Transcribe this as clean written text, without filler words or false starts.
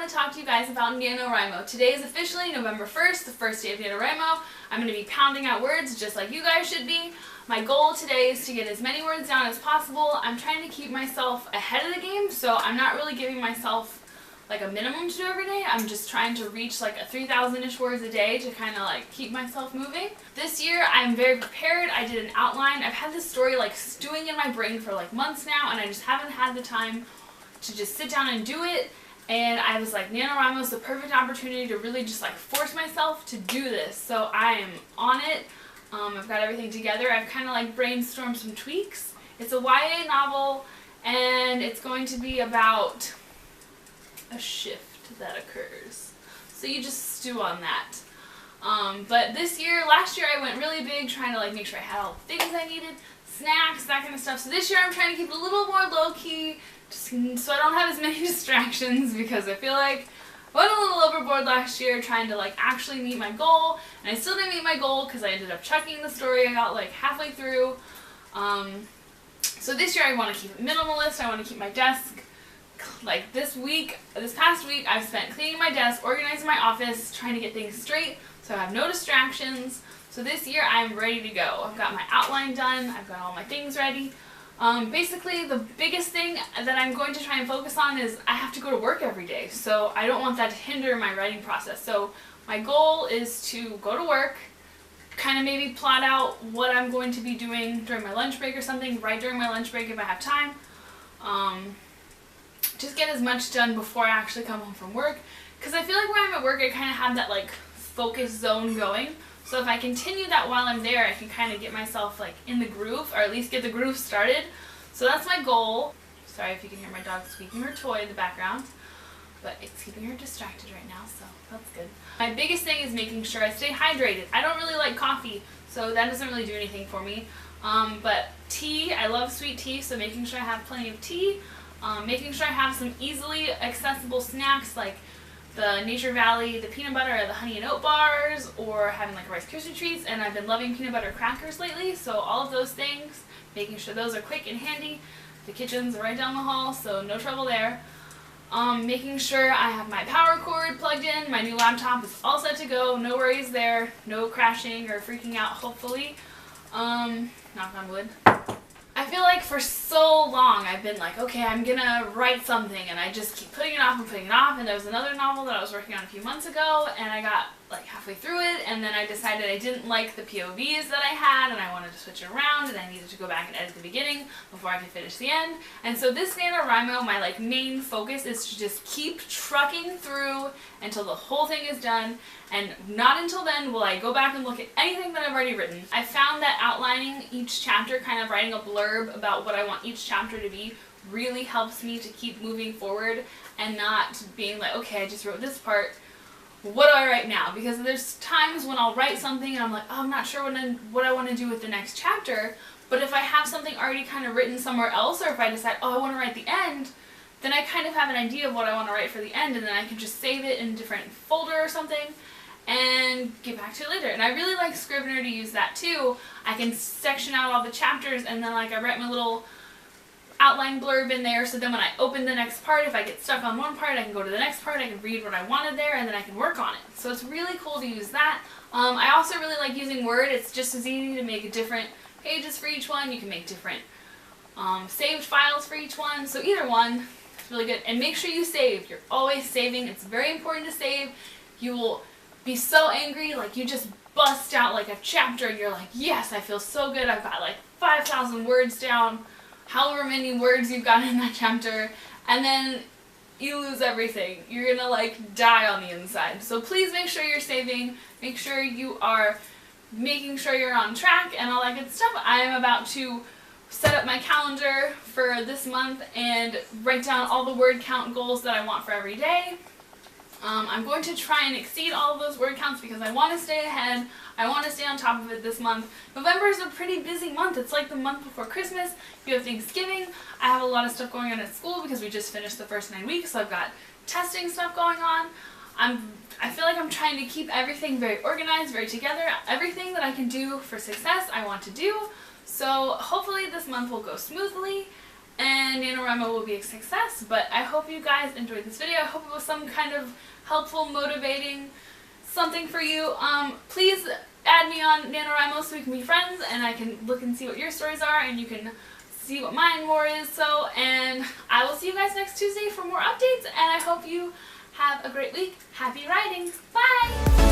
want to talk to you guys about NaNoWriMo. Today is officially November 1st, the first day of NaNoWriMo. I'm going to be pounding out words just like you guys should be. My goal today is to get as many words down as possible. I'm trying to keep myself ahead of the game, so I'm not really giving myself like a minimum to do every day. I'm just trying to reach like a 3,000-ish words a day to kind of like keep myself moving. This year I'm very prepared. I did an outline. I've had this story like stewing in my brain for like months now, and I just haven't had the time to just sit down and do it. And I was like, NaNoWriMo is the perfect opportunity to really just like force myself to do this. So I am on it. I've got everything together. I've kind of like brainstormed some tweaks. It's a YA novel, and it's going to be about a shift that occurs. So you just stew on that. But last year I went really big trying to like make sure I had all the things I needed, snacks, that kind of stuff. So this year I'm trying to keep it a little more low-key, just so I don't have as many distractions, because I feel like I went a little overboard last year trying to like actually meet my goal, and I still didn't meet my goal because I ended up chucking the story. I got like halfway through. So this year I want to keep it minimalist. I want to keep my desk. Like this past week, I've spent cleaning my desk, organizing my office, trying to get things straight so I have no distractions. So this year I'm ready to go. I've got my outline done. I've got all my things ready. Basically, the biggest thing that I'm going to try and focus on is I have to go to work every day. So I don't want that to hinder my writing process. So my goal is to go to work, kind of maybe plot out what I'm going to be doing during my lunch break or something, write during my lunch break if I have time. Just get as much done before I actually come home from work, because I feel like when I'm at work I kind of have that like focus zone going. So if I continue that while I'm there, I can kind of get myself like in the groove, or at least get the groove started. So that's my goal. Sorry if you can hear my dog squeaking her toy in the background, but it's keeping her distracted right now, so that's good. My biggest thing is making sure I stay hydrated. I don't really like coffee, so that doesn't really do anything for me. But tea, I love sweet tea, so making sure I have plenty of tea. Making sure I have some easily accessible snacks like the Nature Valley, the peanut butter or the honey and oat bars, or having like Rice Krispie treats, and I've been loving peanut butter crackers lately, so all of those things, making sure those are quick and handy. The kitchen's right down the hall, so no trouble there. Making sure I have my power cord plugged in, my new laptop is all set to go, no worries there, no crashing or freaking out hopefully. Knock on wood. I feel like for so long I've been like, okay, I'm gonna write something, and I just keep putting it off and putting it off, and there was another novel that I was working on a few months ago, and I got like halfway through it, and then I decided I didn't like the POVs that I had, and I wanted to switch it around, and I needed to go back and edit the beginning before I could finish the end. And so this NaNoWriMo, my like main focus is to just keep trucking through until the whole thing is done, and not until then will I go back and look at anything that I've already written. I found that outlining each chapter, kind of writing a blurb about what I want each chapter to be, really helps me to keep moving forward and not being like, okay, I just wrote this part, what do I write now? Because there's times when I'll write something and I'm like, oh, I'm not sure what I want to do with the next chapter, but if I have something already kind of written somewhere else, or if I decide, oh, I want to write the end, then I kind of have an idea of what I want to write for the end, and then I can just save it in a different folder or something and get back to it later. And I really like Scrivener to use that too. I can section out all the chapters, and then like I write my little outline blurb in there, so then when I open the next part, if I get stuck on one part, I can go to the next part, I can read what I wanted there, and then I can work on it. So it's really cool to use that. I also really like using Word. It's just as easy to make different pages for each one. You can make different saved files for each one, so either one is really good. And make sure you save. You're always saving. It's very important to save. You will be so angry, like you just bust out like a chapter and you're like, yes, I feel so good, I've got like 5,000 words down, however many words you've got in that chapter, and then you lose everything. You're gonna like die on the inside. So please make sure you're saving, make sure you are making sure you're on track and all that good stuff. I am about to set up my calendar for this month and write down all the word count goals that I want for every day. I'm going to try and exceed all of those word counts because I want to stay ahead. I want to stay on top of it this month. November is a pretty busy month. It's like the month before Christmas. You have Thanksgiving. I have a lot of stuff going on at school because we just finished the first 9 weeks, so I've got testing stuff going on. I feel like I'm trying to keep everything very organized, very together. Everything that I can do for success, I want to do. So hopefully this month will go smoothly, and NaNoWriMo will be a success. But I hope you guys enjoyed this video. I hope it was some kind of helpful, motivating something for you. Please add me on NaNoWriMo so we can be friends, and I can look and see what your stories are, and you can see what mine more is. So, and I will see you guys next Tuesday for more updates, and I hope you have a great week. Happy writing. Bye!